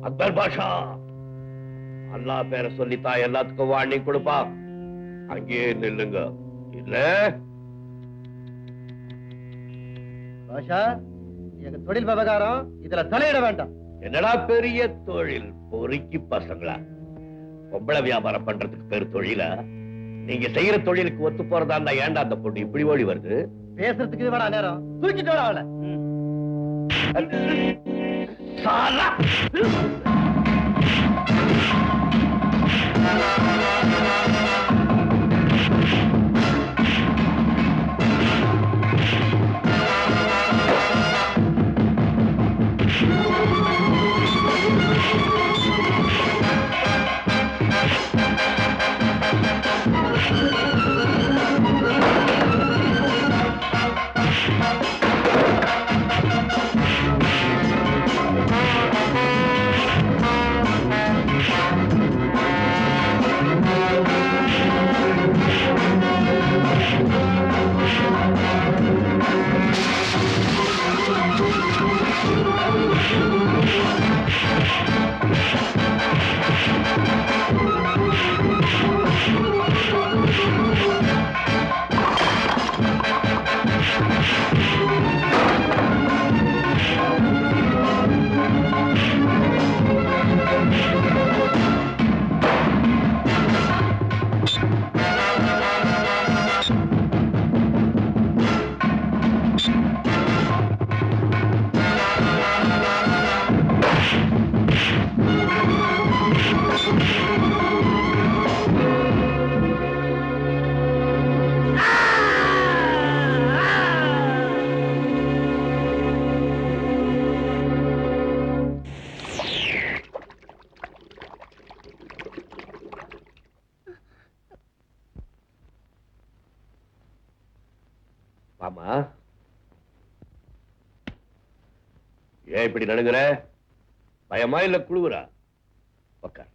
அக்பர் பாஷா அல்லா பேரை சொல்லித்தா எல்லாத்துக்கும் வார்னிங் கொடுப்பா. அங்கேயே நில்லுங்க. இல்ல பாஷா, எங்க தொழில் விவகாரம் இதுல தலையிட வேண்டாம். என்னடா பெரிய தொழில்? பொறுக்கி பசங்களா, பொம்பளை வியாபாரம் பண்றதுக்கு பேரு தொழிலா? நீங்க செய்யற தொழிலுக்கு ஒத்து போறதா இருந்தா ஏன்டா அந்த பொண்ணு இப்படி ஓடி வருது? பேசுறதுக்கு வேணா நேரம். தூக்கிட்டு வர அவளை. சாலா ஆமா, ஏன் இப்படி நடுங்குற? பயமா இல்ல குழுவுறா? உக்கார்.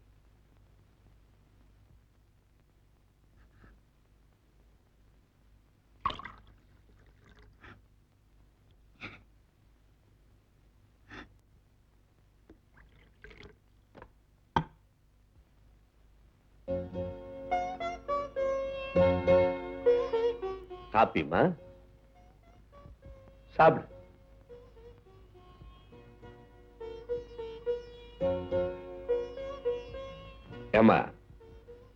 காப்பிமா சாப்பிடு. ஏமா,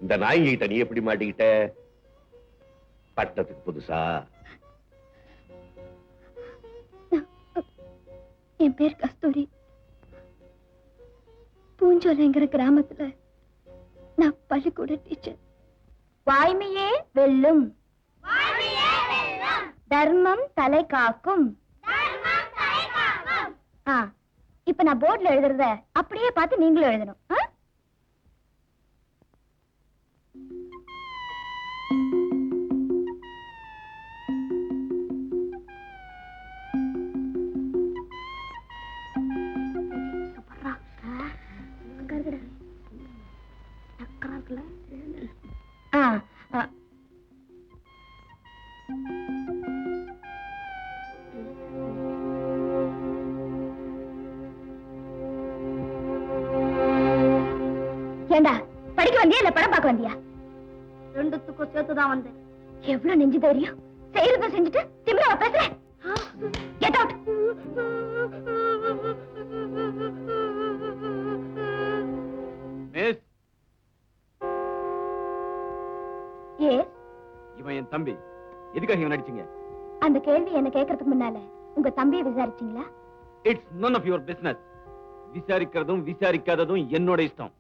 இந்த நாய்கிட்ட நீ எப்படி மாட்டிக்கிட்ட? பட்டத்துக்கு புதுசா? என் பேர் கஸ்தூரி. பூஞ்சோலைங்கிற கிராமத்துல நான் பள்ளிக்கூட டீச்சர். வாய்மையே வெல்லும், தர்மம் தலை காக்கும். இப்ப நான் போர்ட்ல எழுதுறத அப்படியே பார்த்து நீங்களும் எழுதணும். ஏண்டா, படிக்க வந்தியா இல்ல படம் பார்க்க வந்தியா? ரெண்டுத்துக்கும் சேர்த்துதான் வந்தேன். எவ்வளவு நெஞ்சு தைரியம்! செய்யறத செஞ்சுட்டு திமிரா பேசுறேன். எதுக்காக இவன் அடிச்சீங்க? அந்த கேள்வி என்ன கேட்கறதுக்கு முன்னால உங்க தம்பியை விசாரிச்சீங்களா? It's none of your business. விசாரிக்கிறதும் விசாரிக்காததும் என்னோட இஷ்டம்.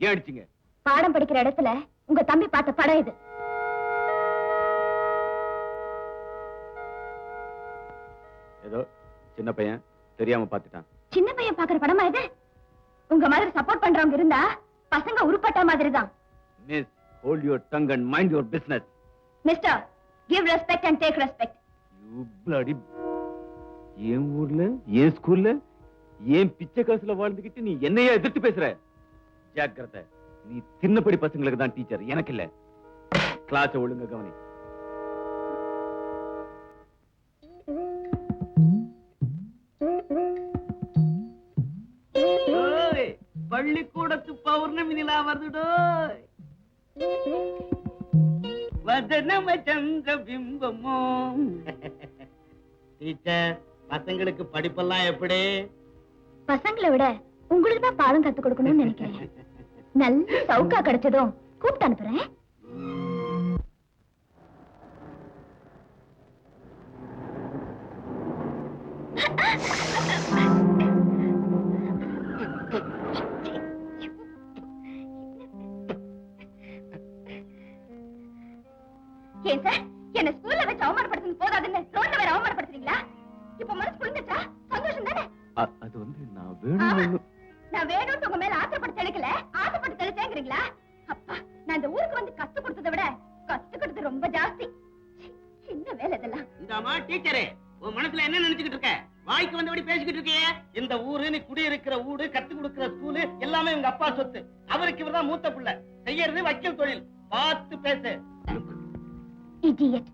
ஏன் அடிச்சீங்க? பாடம் படிக்கிற இடத்துல உங்க தம்பி பார்த்த படம் இது. ஏதோ சின்ன பையன் தெரியாம பாத்துட்டான். சின்ன பையன் பாக்குற படமா இது? உங்க மாதிரி சப்போர்ட் பண்றவங்க இருந்தா பசங்க உருப்பட்ட மாதிரி தான். Miss, hold your tongue and mind your business. Mister, give respect and take respect. You bloody. என் ஊர்ல, என் ஸ்கூல்ல, என் பிச்சை காசுல வாழ்ந்துகிட்டு நீ என்னையா எதிர்த்து பேசுற? ஜாக்கிரதை, நீ சின்னப்படி பசங்களுக்கு தான் டீச்சர், எனக்கு இல்ல. கிளாஸ் ஒழுங்க கவனி. பள்ளிக்கூடத்து பௌர்ணமி நிலா வருதுடோ, வதனம சந்திர பிம்பமோ. டீச்சர், பசங்களுக்கு படிப்பெல்லாம் எப்படி? பசங்களை விட உங்களுக்கு தான் பாடம் கத்து கொடுக்கணும்னு நினைக்கிறேன். நல்ல சவுக்கா கிடைச்சதும் கூப்பிட்டு அனுப்புறேன். ஏன் சார், என்ன ஸ்கூல்ல வச்சு அவமானப்படுத்துறது போதாதுன்னு ரோட்ல வேற அவமானப்படுத்துறீங்களா? இப்ப மனசு புரிஞ்சுச்சா? சந்தோஷம் தானே? அது வந்து நான் வேணும் நான் வேணும்னு உங்க மேல ஆசைப்பட்டு தெளிக்கல, ஆசைப்பட்டு தெளிச்சேங்கிறீங்களா? அப்பா, நான் இந்த ஊருக்கு வந்து கத்து கொடுத்ததை விட கத்துக்கிட்டது ரொம்ப ஜாஸ்தி. சின்ன வேலை இதெல்லாம். இந்தாமா டீச்சரே, உன் மனசுல என்ன நினைச்சுக்கிட்டு இருக்க? வாய்க்கு வந்தபடி பேசிக்கிட்டு இருக்கியே. இந்த ஊரு, நீ குடியிருக்கிற ஊரு, கத்து கொடுக்கிற ஸ்கூலு எல்லாமே உங்க அப்பா சொத்து. அவருக்கு இவர்தான் மூத்த பிள்ளை. செய்யறது வக்கீல் தொழில். பார்த்து பேசு. Idiot.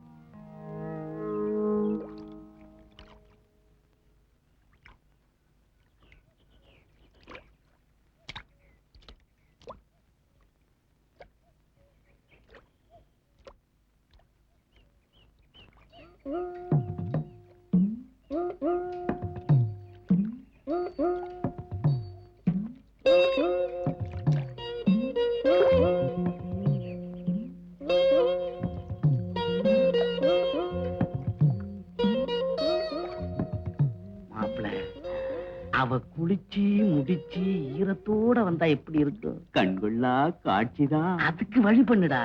அவ குளிச்சு முடிச்சு ஈரத்தோட வந்தா எப்படி இருக்கும்? கண்கொள்ளா காட்சிதான். அதுக்கு வழி பண்ணுடா.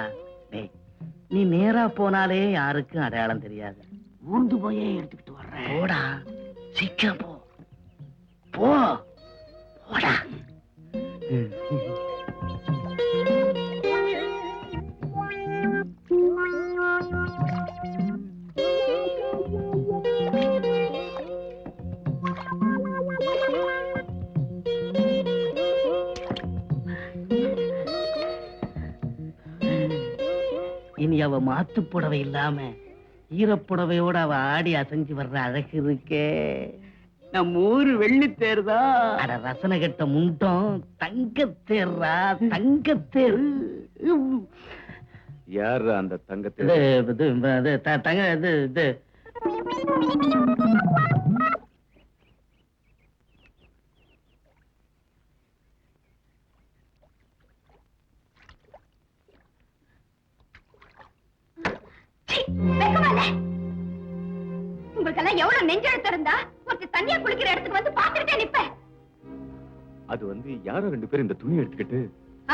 டேய், நீ நேரா போனாலே யாருக்கும் அடையாளம் தெரியாது. ஊர்ந்து போயே எடுத்துக்கிட்டு வர்றேன். போடா, சீக்கிரம் போ. போ, போடா. இனி அவ மாத்து புடவை இல்லாம ஈரப்புடவையோட அவ ஆடி அசைஞ்சு வர்ற அழகு இருக்கே. நம்ம ஊரு வெள்ளித்தேர்தான். அட ரசனை கட்ட முண்டம், தங்கத்தேர்ரா, தங்கத்தேர். யாரு அந்த தங்கத்தை? உங்களுக்கெல்லாம் எவ்வளவு நெஞ்செழுத்து இருந்தா ஒருத்தர் தண்ணியா குளிக்கிற இடத்துக்கு வந்து பாத்துக்கிட்டே நிப்பேன். அது வந்து யாரோ 2 பேர் இந்த துணி எடுத்துக்கிட்டு.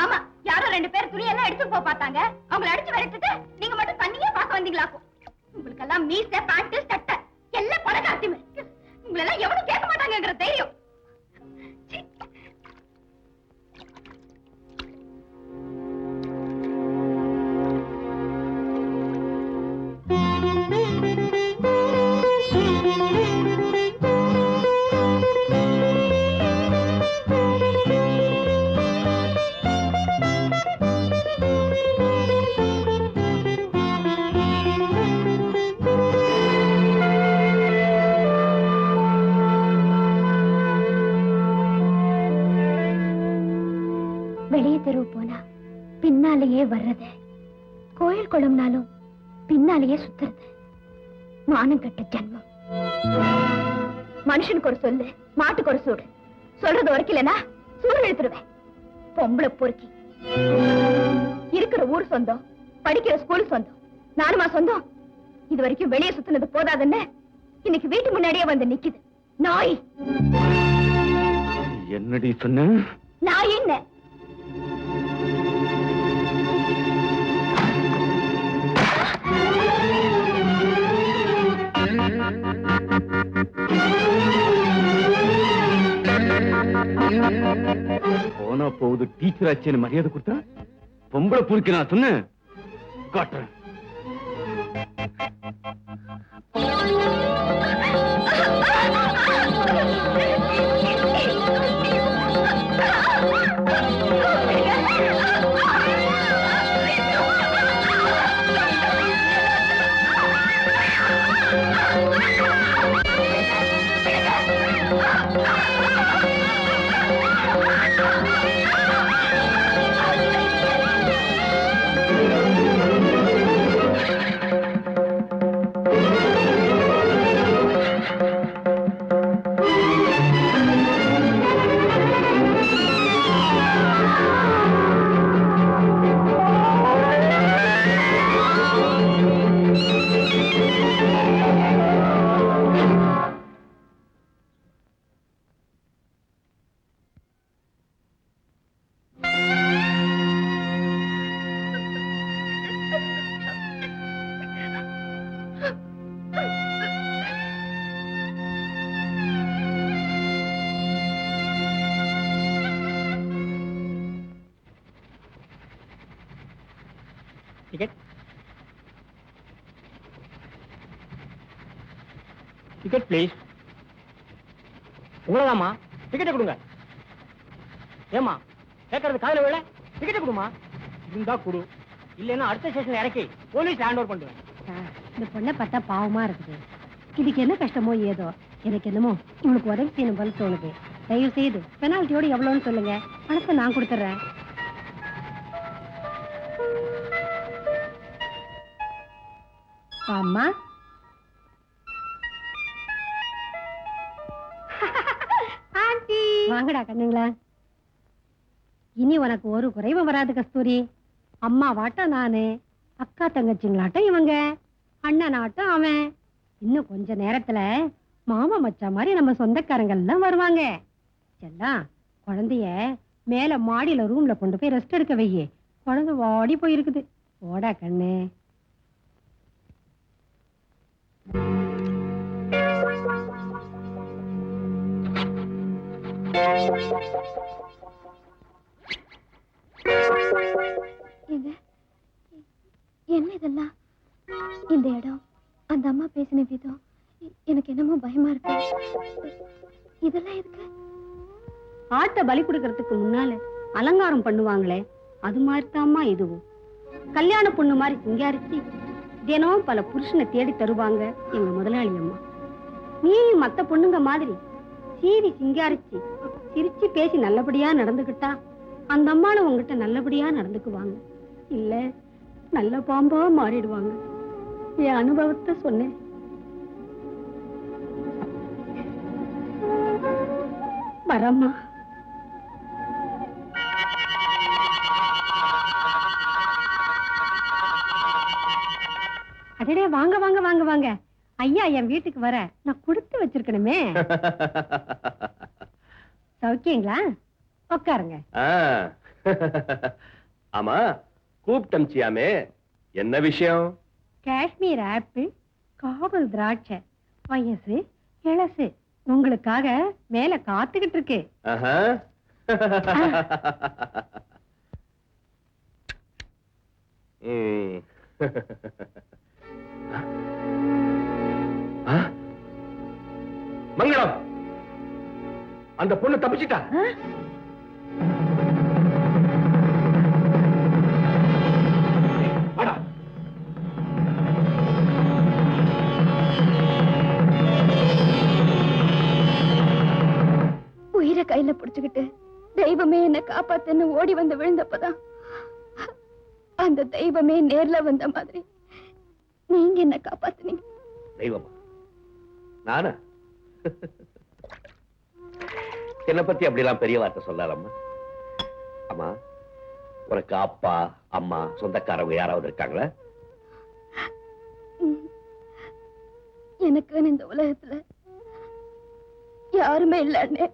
ஆமா, யாரோ 2 பேர் துணியெல்லாம் எடுத்து போக பார்த்தாங்க. அவங்களை அடிச்சு விரட்டிட்டு நீங்க மட்டும் தண்ணியே பார்க்க வந்தீங்களாக்கும். உங்களுக்கெல்லாம் மீசை, பேண்ட், சட்டை எல்லாம் பணக்காரத்தி. உங்களெல்லாம் எவனும் கேட்க மாட்டாங்கிற தைரியம். வெளியே தெருவு போனா பின்னாலேயே வர்றது, கோயில் குளம்னாலும் பின்னாலேயே சுத்துறது. மானம் கட்ட ஜன்மம். மனுஷனுக்கு ஒரு சொல்லு, மாட்டுக்கு ஒரு சூடு. சொல்றது உரைக்கலனா சூடு இழுத்துருவேன். பொம்பளை பொறுக்கி. இருக்கிற ஊர் சொந்தம், படிக்கிற ஸ்கூல் சொந்தம். நானுமா சொந்தம்? இது வரைக்கும் வெளியே சுத்தினது போதாதுன்னு இன்னைக்கு வீட்டு முன்னாடியே வந்து நிக்குது நாய். என்னடி சொன்ன? நாய் என்ன? போனா போகுது டீச்சர் ஆச்சேன்னு மரியாதை கொடுத்தா பொம்பளை புரிக்க நான் சொன்னேன் காட்டுறேன். Ticket please. உங்களதாமா டிக்கெட்டை கொடுங்க. ஏமா கேட்கறது காதுல விழ? டிக்கெட்டை கொடுமா. இருந்தா கொடு, இல்லைன்னா அடுத்த ஸ்டேஷன்ல இறக்கி போலீஸ் ஹேண்ட் ஓவர் பண்ணுவேன். இந்த பொண்ணை பார்த்தா பாவமா இருக்குது. இதுக்கு என்ன கஷ்டமோ ஏதோ, எனக்கு என்னமோ இவனுக்கு உதவி செய்யணும் போல தோணுது. தயவு செய்து பெனால்ட்டியோட எவ்வளவுன்னு சொல்லுங்க, பணத்தை நான் கொடுத்துறேன். அம்மா வாங்கடா கண்ணுங்களா. இனி உனக்கு ஒரு குறைவும் வராது கஸ்தூரி. அம்மா வாட்டம் நானு, அக்கா தங்கச்சிங்களாட்டம் இவங்க, அண்ணனாட்டம் அவன். இன்னும் கொஞ்ச நேரத்துல மாமா மச்சா மாதிரி நம்ம சொந்தக்காரங்க எல்லாம் வருவாங்க. எல்லாம் குழந்தைய மேல மாடியில ரூம்ல கொண்டு போய் ரெஸ்ட் எடுக்க வையே. குழந்தை வாடி போயிருக்குது. ஓடா கண்ணு. என்ன இதெல்லாம்? இந்த இடம், அந்த அம்மா பேசின விதம், எனக்கு என்னமோ பயமா இருக்கு. இதெல்லாம் எதுக்கு? ஆட்டை பலி கொடுக்கறதுக்கு முன்னால அலங்காரம் பண்ணுவாங்களே, அது மாதிரி தாம்மா இதுவும். கல்யாண பொண்ணு மாதிரி சிங்காரிச்சு தினம் பல புருஷனை தேடி தருவாங்க எங்க முதலாளி அம்மா. நீயும் மத்த பொண்ணுங்க மாதிரி சீவி சிங்காரிச்சு சிரிச்சு பேசி நல்லபடியா நடந்துகிட்டா அந்த அம்மால உங்ககிட்ட நல்லபடியா நடந்துக்குவாங்க. இல்ல நல்ல பாம்பா மாறிடுவாங்க. என் அனுபவத்தை சொன்னேன். வரம்மா. அடடே வாங்க வாங்க வாங்க வாங்க. ஐயா என் வீட்டுக்கு வர நான் கொடுத்து வச்சிருக்கணுமே. சௌக்கியங்களா? உட்காருங்க. ஆமா, கூப்பிட்டமிச்சியாமே, என்ன விஷயம்? காஷ்மீர் ஆப்பிள், காவல் திராட்சை, வயசு இளசு உங்களுக்காக மேல காத்துக்கிட்டு இருக்கு. மங்களம், அந்த பொண்ணு தப்பிச்சிட்டா. உயிரை கையில புடிச்சுக்கிட்டு தெய்வமே என்ன காப்பாத்துன்னு ஓடி வந்து விழுந்தப்பதான் அந்த தெய்வமே நேர்ல வந்த மாதிரி நீங்க என்ன காப்பாத்துனீங்க. தெய்வமா? நானா? என்னை பத்தி அப்படிலாம் பெரிய வார்த்தை சொல்லாரம்மா. அம்மா, உனக்கு அப்பா அம்மா சொந்தக்காரங்க யாராவது இருக்காங்களா? எனக்கு இந்த உலகத்துல யாருமே இல்ல அண்ணே.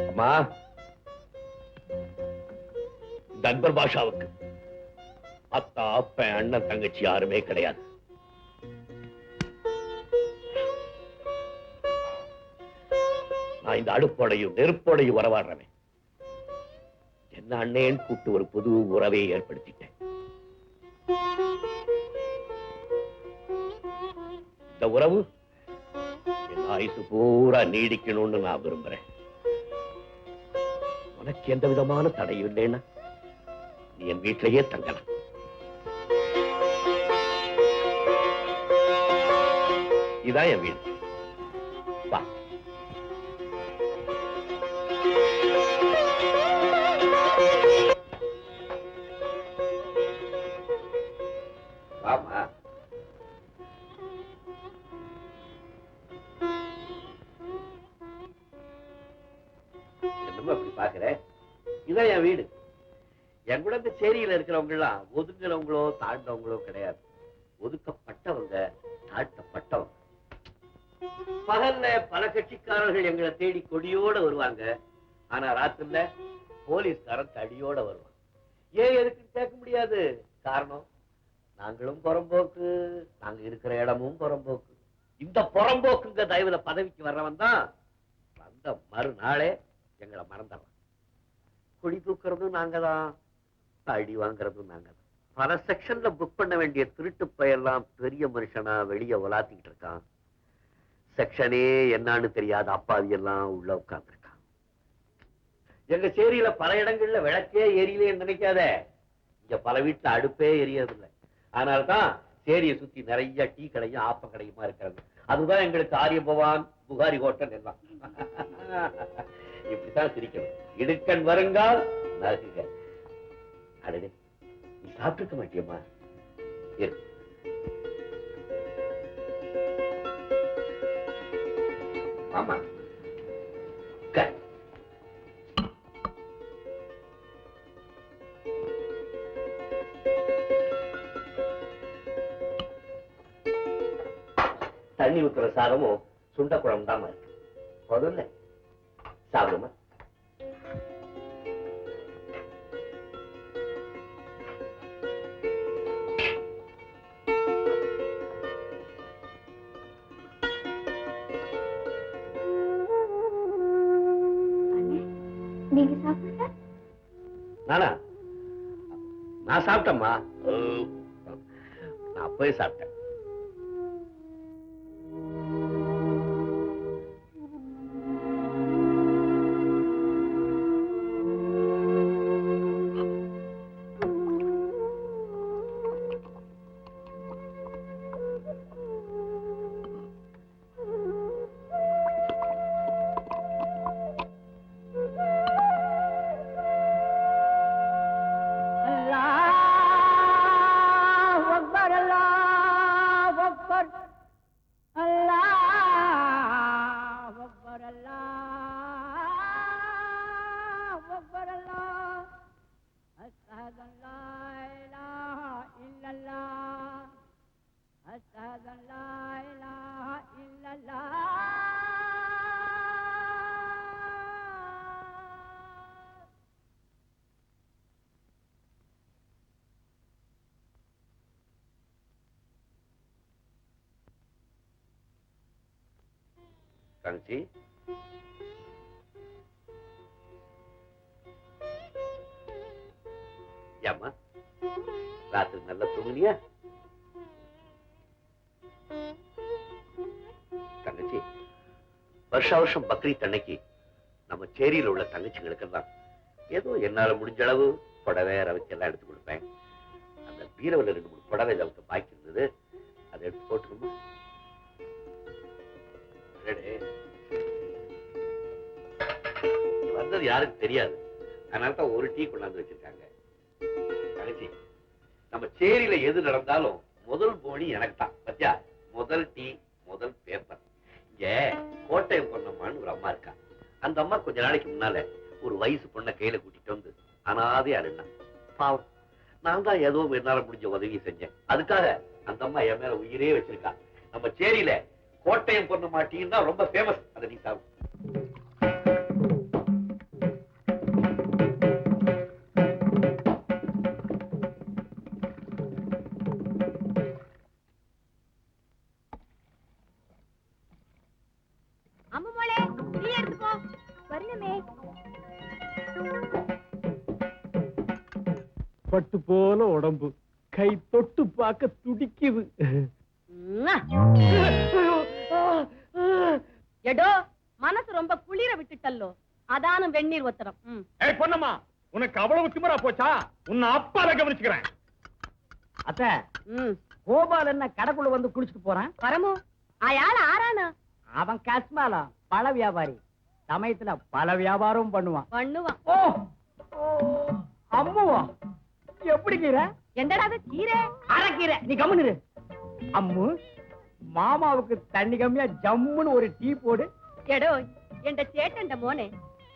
அம்மா, அக்பர் பாஷாவுக்கு அத்தா, அப்பன், அண்ணன், தங்கச்சி யாருமே கிடையாது. நான் இந்த அடுப்போடையும் நெருப்போடையும் உறவாடுறவன். என்ன அண்ணேன்னு கூப்பிட்டு ஒரு புது உறவை ஏற்படுத்திட்டேன். இந்த உறவு என் ஆயுசு பூரா நீடிக்கணும்னு நான் விரும்புறேன். உனக்கு எந்த விதமான தடையும் இல்லைன்னா நீ என் வீட்டிலேயே தங்கலாம். இதான் என் வீடு. வா. வாமா. என்னமா அப்படி பாக்குற? இதான் என் வீடு. என் கூட இந்த சேரியில இருக்கிறவங்க எல்லாம் ஒதுங்குறவங்களோ தாழ்ந்தவங்களோ கிடையாது. ஒதுக்கப்பட்டவங்க, தாழ்த்தப்பட்டவங்க. பகல்ல பல கட்சிக்காரர்கள் எங்களை தேடி கொடியோட வருவாங்க. ஆனா ராத்திரில போலீஸ்காரன் தடியோட வருவான். ஏன் எதுக்குன்னு கேட்க முடியாது. காரணம், நாங்களும் புறம்போக்கு, நாங்க இருக்கிற இடமும் புறம்போக்கு. இந்த புறம்போக்குங்க தயவுல பதவிக்கு வர்றவன் தான் வந்த மறுநாளே எங்களை மறந்துடலாம். கொடி தூக்குறதும் நாங்க தான், அடி வாங்குறதும் நாங்க தான். பல செக்ஷன்ல புக் பண்ண வேண்டிய திருட்டு பையெல்லாம் பெரிய மனுஷனா வெளியே உலாத்திக்கிட்டு இருக்கான். செக்ஷனே என்னான்னு தெரியாத அப்பாவி எல்லாம் உள்ள உட்கார்ந்துருக்கான். எங்க சேரியில பல இடங்கள்ல விளக்கே எரியலேன்னு நினைக்காத. இங்க பல வீட்டுல அடுப்பே எரியதில்லை. அதனால்தான் சேரியை சுத்தி நிறைய டீ கடையும் ஆப்ப கடையுமா இருக்கிறது. அதுதான் எங்களுக்கு ஆரிய பவான், புகாரி ஹோட்டல் எல்லாம். இப்படித்தான் சிரிக்கணும். இடுக்கண் வருங்கால் நகுக. அடடே, நீ சாப்பிட்டுக்க மாட்டியம்மா? ஆமா, தண்ணி ஊத்துற சாதமும் சுண்ட குழம்பு தான் இருக்கு. போதும் சாப்பிடுமா? நீங்க சாப்பிட்ட? நானா? நான் சாப்பிட்டேம்மா. நான் போய் சாப்பிட்டேன். தங்கச்சி, ஏம்மா ராத்திரி நல்லா தூங்குனியா? தங்கச்சி, வருஷா வருஷம் பக்ரீத் அன்னைக்கு நம்ம சேரியில உள்ள தங்கச்சிகளுக்கெல்லாம் ஏதோ என்னால முடிஞ்ச அளவு புடவை ரவைக்கெல்லாம் எடுத்து கொடுப்பேன். அந்த பீரவில் 2-3 புடவை அவருக்கு பாக்கி இருந்தது, அதை எடுத்து போட்டுக்கணுமா? வந்தது யாருக்கு தெரியாது. அதனாலதான் ஒரு டீ கொண்டாந்து வச்சிருக்காங்க. தங்கச்சி, நம்ம சேரியில எது நடந்தாலும் முதல் போனி எனக்கு தான் பத்தியா. முதல் டீ முதல் பேப்பர். இங்க கோட்டையம் பொன்னம்மான்னு ஒரு அம்மா இருக்கா. அந்த அம்மா கொஞ்ச நாளைக்கு முன்னால ஒரு வயசு பொண்ணை கையில கூட்டிட்டு வந்து அனாதையா இருந்தா. பாவம், நான் தான் ஏதோ என்னால முடிஞ்ச உதவி செஞ்சேன். அதுக்காக அந்த அம்மா என் மேல உயிரே வச்சிருக்கா. நம்ம சேரியில கோட்டையம் பொன்னம்மா டீ தான் ரொம்ப ஃபேமஸ். அதை நீ சாப்பிடு. அம்முமோளே, டீ எடுத்து போ. வரணுமே. பட்டு போல உடம்பு, கை தொட்டு பார்க்க துடிக்குது. எடோ மனசு ரொம்ப குளிர விட்டுட்டல்லோ, அதானும் வெந்நீர் ஒத்தரம். ஏய் பொன்னம்மா, உனக்கு அவ்வளவு திமிரா போச்சா? உன்னை அப்பால கவனிச்சுக்கிறேன். அத்த, கோபால் என்ன கடைக்குள்ள வந்து குளிச்சுட்டு போறான். பரமு அயால ஆறானா? அவன் காஸ்மாலா பழ வியாபாரி. சமயத்துல பல வியாபாரம் பண்ணுவான். பண்ணுவான். ஓ அம்முவா, எப்படி கீரை? எந்தடா அது கீரை? அரைக்கீரை. நீ கம்முன்னு அம்மு, மாமாவுக்கு தண்ணி கம்மியா ஜம்முன்னு ஒரு டீ போடு. எடோ என்ற சேட்டண்ட மோனே,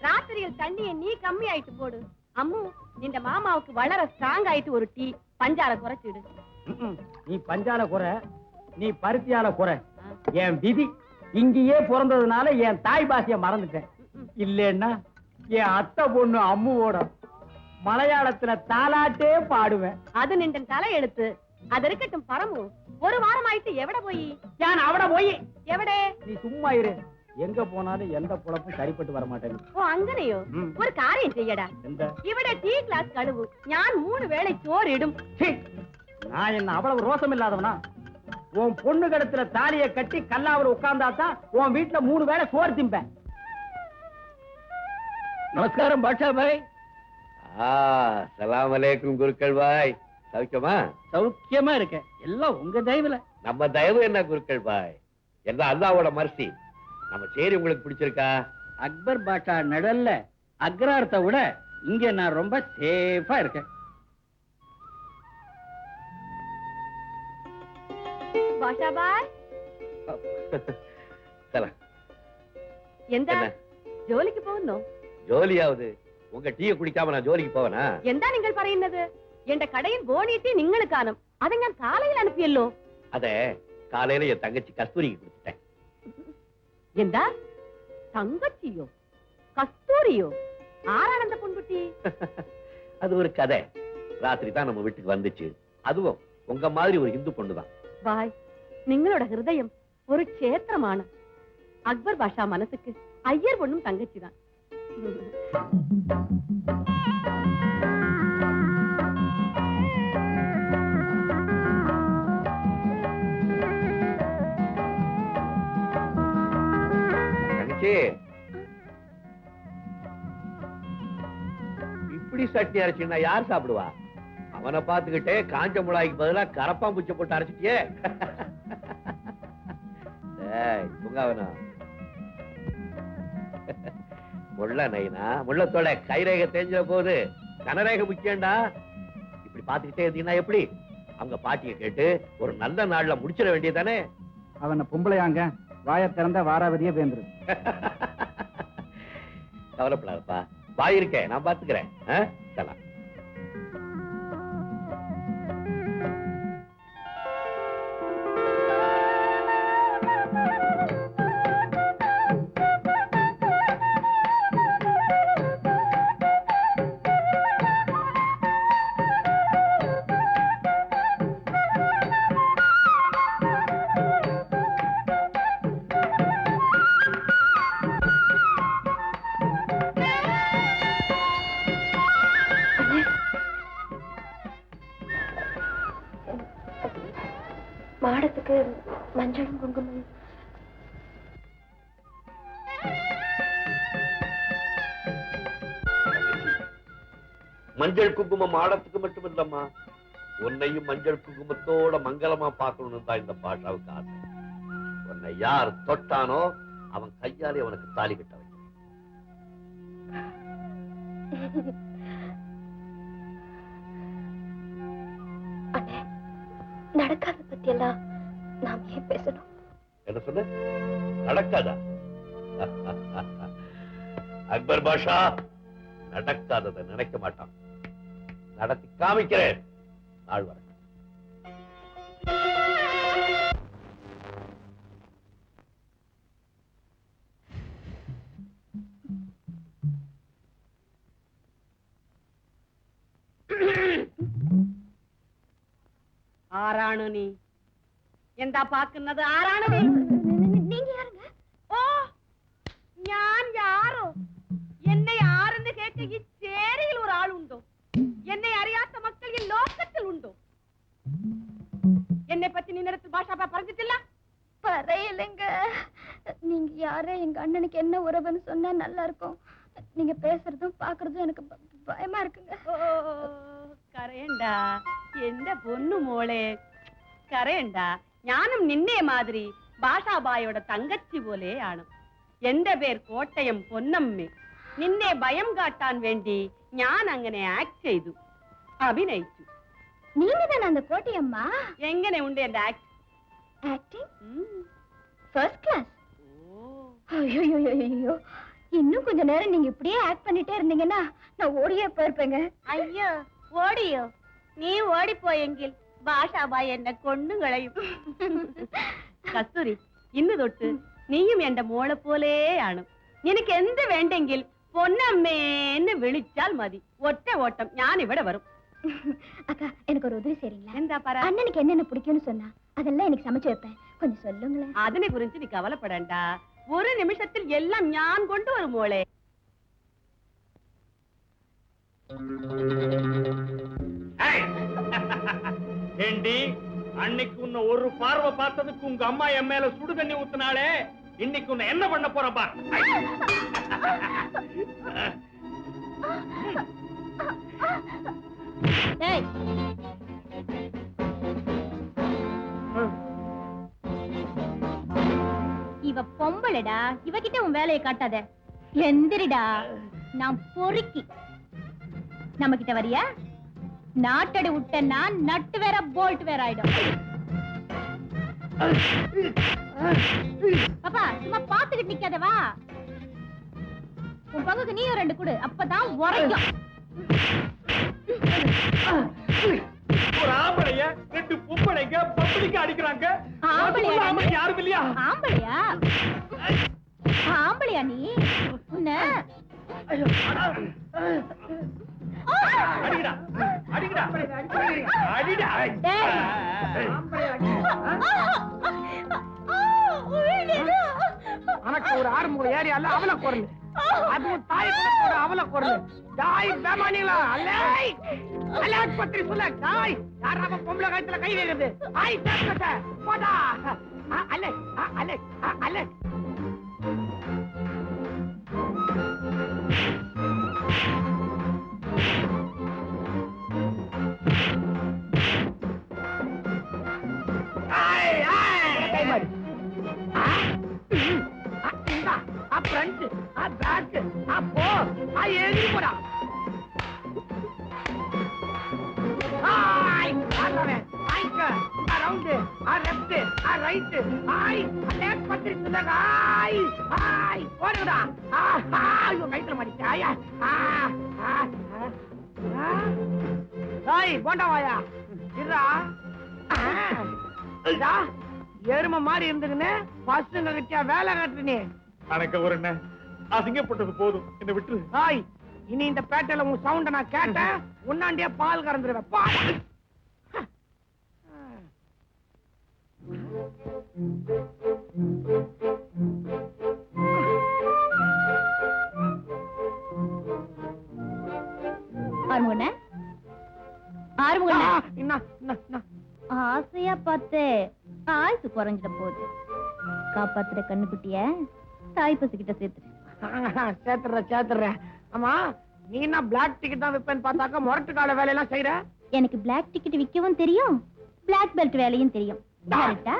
ராத்திரியில் தண்ணியை நீ கம்மி ஆயிட்டு போடு. அம்மு, இந்த மாமாவுக்கு வளர ஸ்ட்ராங் ஆயிட்டு ஒரு டீ பஞ்சால குறைச்சிடு. நீ பஞ்சால குறை, நீ பருத்தியால குறை. என் விதி. இங்கேயே பிறந்ததுனால என் தாய் பாஷைய மறந்துட்டேன். இல்லன்னா என் அத்தை பொண்ணு அம்முவோட மலையாளத்துல தாலாட்டே பாடுவேன். அது நின்ற தலை எழுத்து. அது இருக்கட்டும் பரமு, ஒரு வாரம் ஆயிட்டு எவட போய்? ஏன் அவட போய் எவடே? நீ சும்மா இரு. எங்க போனாலும் எந்த பொழப்பும் சரிப்பட்டு வர மாட்டேங்குது. ஓ அங்கனையோ? ஒரு காரியம் செய்யடா. எந்த? இவட டீ கிளாஸ் கழுவு, ஞான் 3 வேளை சோறு இடும். நான் என்ன அவ்வளவு ரோசம் இல்லாதவனா? உன் பொண்ணு கடத்துல தாலியை கட்டி கல்லாவில் உட்கார்ந்தாதான் உன் வீட்டுல 3 வேளை சோறு திம்பேன். நமஸ்காரம் பாட்ஷா பாய். சலாம் அலைக்கும் குருக்கள் பாய். சௌக்கியமா? சௌக்கியமா இருக்கேன். எல்லாம் உங்க தயவுல. நம்ம தயவு என்ன குருக்கள் பாய், எல்லாம் அல்லாவோட மர்சி. நம்ம சேரி உங்களுக்கு பிடிச்சிருக்கா? அக்பர் பாட்ஷா நடல்ல அக்ராரத்தை விட இங்க நான் ரொம்ப சேஃபா இருக்கேன். பாஷா பாய், சலாம். எந்த என்ன? ஜோலிக்கு போகணும்? ஜோலியாவது? உங்க டீயை குடிக்காம நான் ஜோலிக்கு போவேனா? എന്താ നിങ്ങൾ പറയുന്നത്? എന്റെ കടയിൽ ബോണിട്ടി നിങ്ങൾ കാണും. അത് ഞാൻ കാലയിൽ അനുപ്പിയല്ലോ. அத காலையில என் தங்கச்சி கஸ்தூரிக்கு கொடுத்துட்டேன். എന്താ? തങ്കച്ചിയോ കസ്തൂരിയോ? ആരാണ് அந்த பொண்ணுட்டி? அது ஒரு கதை. ராத்திரி தான் நம்ம வீட்டுக்கு வந்துச்சு. அதுவும் உங்க மாதிரி ஒரு இந்து பொண்ணுதான். பாய், നിങ്ങളുടെ ഹൃദയം ഒരു ക്ഷേത്രമാണ്. അക്ബർ பாஷா മനസ്സുக்கு ஐயர் பொண்ணும் தங்கச்சிதான். தங்கச்சி, இப்படி சட்னி அரைச்சுன்னா யார் சாப்பிடுவா? அவனை பார்த்துக்கிட்டே காஞ்ச மிளகாய்க்கு பதிலா கரப்பாம்பூச்சை போட்டு அரைச்சிட்டியே. தூங்காவனா முள்ள நைனா முள்ளத்தோட கைரேகை தேஞ்ச போது கனரேகை முக்கியண்டா. இப்படி பாத்துக்கிட்டே இருந்தீங்கன்னா எப்படி? அவங்க பாட்டியை கேட்டு ஒரு நல்ல நாள்ல முடிச்சிட வேண்டியதானே. அவன பொம்பளையாங்க, வாய திறந்த வாராவதியே பேந்துரு. கவலைப்படாதப்பா, வாய் இருக்கேன், நான் பாத்துக்கிறேன். சலாம். மாடத்துக்கு மஞ்சளும் குங்குமம். மஞ்சள் குங்குமம் ஆடத்துக்கு மட்டும் இல்லம்மா, உன்னையும் மஞ்சள் குங்குமத்தோட மங்களமா பார்க்கணும்னு தான் இந்த பாஷாவுக்கு ஆசை. உன்னை யார் தொட்டானோ அவன் கையாலே அவனுக்கு தாலி கட்ட வைக்க. நட நடக்காத பத்தி எல்லாம் நாம் ஏன் பேசணும்? என்ன சொன்ன? நடக்காதா? அக்பர் பாஷா நடக்காததை நினைக்க மாட்டான். நடத்தி காமிக்கிறேன். நாள் வர ആരാണ് നീ? എന്താ പാക്കുന്നത്? ആരാണ് നീ? நீங்க யாருங்க? ഓ ഞാൻ യാരോ? എന്നെ ആരെന്ന് കേൾക്ക ഈ ചേരിയിൽ ഒരാളുണ്ടോ? എന്നെ അറിയാത്ത മക്കൾ ഈ ലോകത്തിൽ ഉണ്ടോ? എന്നെ പറ്റി നിന്നടുത്ത് ഭാഷാപ്പ പറഞ്ഞിട്ടില്ല? பரையிலங்க. நீங்க யாரே எங்க அண்ணனுக்கு என்ன உறவுன்னு சொன்னா நல்லா இருக்கும். நீங்க பேசுறதும் பாக்குறதும் எனக்கு பயமா இருக்குங்க. കരയണ്ട എന്റെ പൊന്നു മോളെ, കരയണ്ട. ഞാനും നിന്നെ മാതിരി ഭാഷാബായുടെ തങ്കച്ചി പോലെയാണ്. എന്റെ പേർ കോട്ടയം പൊന്നമ്മ. നിന്നെ ഭയം കാട്ടാൻ വേണ്ടി ഞാൻ അങ്ങനെ ആക്ട് ചെയ്തു, അഭിനയിച്ചു. நீங்க தானே அந்த கோட்டையம்மா? എങ്ങനെ ഉണ്ട് എന്റെ ആക്ട്? Acting first class. ஐயோ, இன்னும் கொஞ்ச நேரம் நீங்க இப்படியே ஆக்ட் பண்ணிட்டே இருந்தீங்கன்னா நான் ஓடியே போயிருப்பேங்க. അയ്യോ ഓടിയോ? നീ ഓടിപ്പോയെങ്കിൽ ഭാഷാബായി എന്നെ കൊന്നുകളയും. കസ്തൂരി, ഇന്ന് തൊട്ട് നീയും എന്റെ മോളെ പോലെയാണ്. നിനക്ക് എന്ത് വേണ്ടെങ്കിൽ പൊന്നമ്മേന്ന് വിളിച്ചാൽ മതി. ഒറ്റ ഓട്ടം ഞാൻ ഇവിടെ വരും. அக்கா, எனக்கு ஒரு உதவி செய்றீங்களா? എന്താ പറ? அண்ணனுக்கு என்னென்ன பிடிக்கும்னு சொன்னா அதெல்லாம் எனக்கு சமைச்சு வைப்பேன். கொஞ்சம் சொல்லுங்களேன். അതിനെ കുറിച്ച് നീ കവലപ്പെടണ്ട. ഒരു നിമിഷത്തിൽ എല്ലാം ഞാൻ കൊണ്ടുവരും മോളെ. ஏண்டி, அன்னைக்கு உன்னை ஒரு பார்வை பார்த்ததுக்கு உங்க அம்மா என் மேல சுடு தண்ணி ஊத்துனாலே, இன்னைக்கு உன்னை என்ன பண்ண போற பார். ஏய், இவ பொம்பளடா, இவகிட்ட உன் வேலையை காட்டாத. எந்திரிடா, நான் பொறுக்கி. நம்ம கிட்ட வரியா? நாட்டடி விட்டேன்னா நட்டு வேற போல்ட் வேற ஆயிடும். பாப்பா, சும்மா பாத்துக்கிட்டு நிக்காதவா. உன் பங்குக்கு நீயும் 2 கொடு, அப்பதான் உரைக்கும். ஒரு ஆம்பளைய 2 பொம்பளைங்க பப்ளிக்கா அடிக்கிறாங்க. ஆம்பளையா? யாரும் இல்லையா? ஆம்பளையா? ஆம்பளையா நீ? உன்ன அடிடா, அடிடா, அடிடா. உனக்கு ஒரு ஆறுமுக ஏரியால அவல குரல், அதுவும் தாய் குலத்தோட அவல குரல். தாய் பேமானிங்களா? அல்லை அலர்ட் பத்தி சொல்ல. தாய் யாராவது பொம்பளை காய்ச்சல கை வைக்கிறது? தாய் சேர்க்கட்ட போடா. அல்லை அல்லை அல்லை. ஃப்ரண்ட் பேக் அப்போ ஏறி போடா. ஹாய் ஆதவே ஐக்க around left right hi left பத்தி சொல்லுங்க. ஹாய் ஹாய் போடுடா. ஐயோ கைத்துல மாட்டிச்சே. ஐயா ஹாய் போண்டா வாயா இருடா. இதா எருமை மாதிரி இருந்துக்குன்னு பசங்க கிட்ட வேலை காட்டுனே. அனக்க ஒரு என்ன அசிங்கப்பட்டது போதும், என்ன விட்டு. ஹாய், இனி இந்த பேட்டையில உன் சவுண்ட நான் கேட்டேன், உன்னாண்டியே பால் கறந்துருவேன். பால். ஆறுமுகண்ணே, ஆறுமுகண்ணே, என்ன ஆசையா பார்த்து ஆயுசு குறைஞ்சிட போகுது. காப்பாத்துற கண்ணுக்குட்டிய தாய் பசுகிட்ட சேர்த்துரு. சேர்த்துறேன். ஆமா, நீ என்ன பிளாக் டிக்கெட் தான் விப்பேன்னு பார்த்தாக்கா முரட்டு கால வேலையெல்லாம் செய்யற. எனக்கு பிளாக் டிக்கெட் விற்கவும் தெரியும், பிளாக் பெல்ட் வேலையும் தெரியும். கரெக்டா?